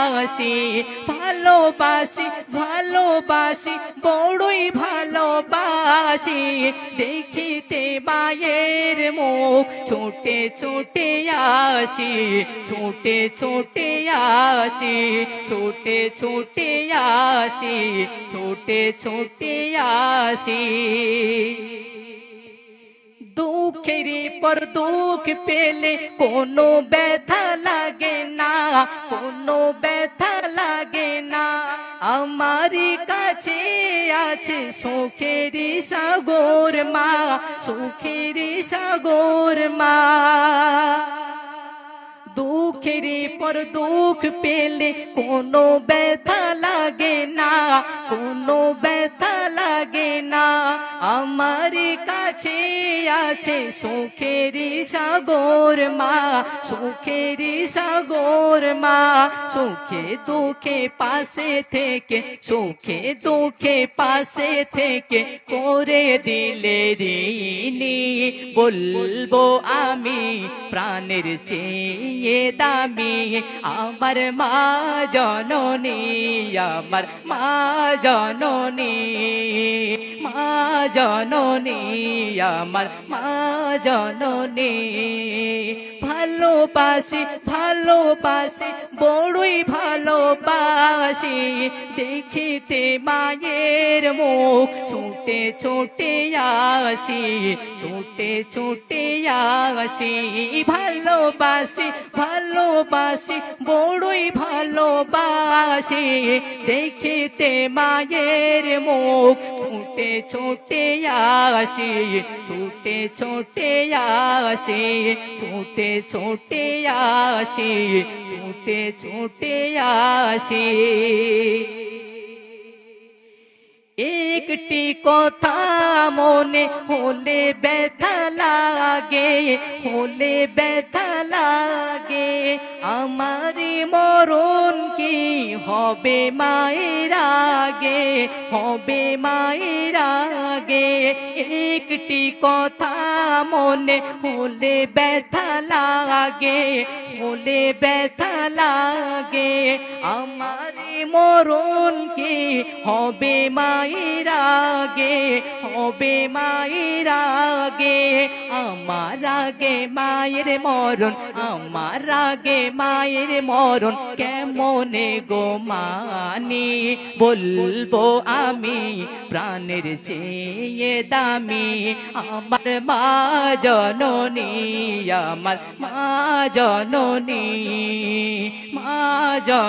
আসি, ভালোবাসি ভালোবাসি বড়ই ভালোবাসি, দেখিতে মায়ের মুখ ছোটে ছোটে আসি, ছোটে ছোটে আসি, ছোটে ছোটে আসি, ছোটে ছোটে আসি। দুঃখের পর দুঃখ পেলে কোনো ব্যথা লাগে না, কোনো ব্যথা লাগে না। আমার কাছে আছে সুখের সাগর মা, সুখের সাগর মা। দুঃখের পর দুঃখ পেলে কোনো ব্যথা লাগে না, কোনো ব্যথা লাগে না। আমার কাছে আছে সুখের সাগর মা, সুখের সাগর মা। সুখে দুঃখে পাশে থেকে, সুখে দুঃখে পাশে থেকে করে দিলে ঋণী। বলবো আমি প্রাণের চেয়ে দামি আমার মা জননী, আমার মা জননী, মা জননী, আমার মা জননী। ভালোবাসি ভালোবাসি বড়ই ভালোবাসি, দেখিতে মায়ের মুখ ছোটে ছোটে আসি, ছোটে ছোটে আসি। ভালোবাসি ভালোবাসি বড়ই ভালোবাসি, দেখিতে মায়ের মুখ ছোটে ছোটে আসি, ছোটে ছোটে আসি, ছোটে ছোটে আসি, ছোটে ছোটে আসি। একটি কথা মনে হলে ব্যথা লাগে, হলে ব্যথা লাগে। আমার মরণ কি হবে মায়ের আগে, হবে মায়ের আগে। একটি কথা মনে হলে ব্যথা লাগে, হলে ব্যথা লাগে। আমার মরণ কি হবে মায়ের আগে, হবে মায়ের আগে। আমার আগে মায়ের মরণ, আমার আগে মায়ের মরণ কেমনে গো মানি। বলবো আমি প্রাণের চেয়ে দামি আমার মা জননী, আমার মা জননী, মা জননী।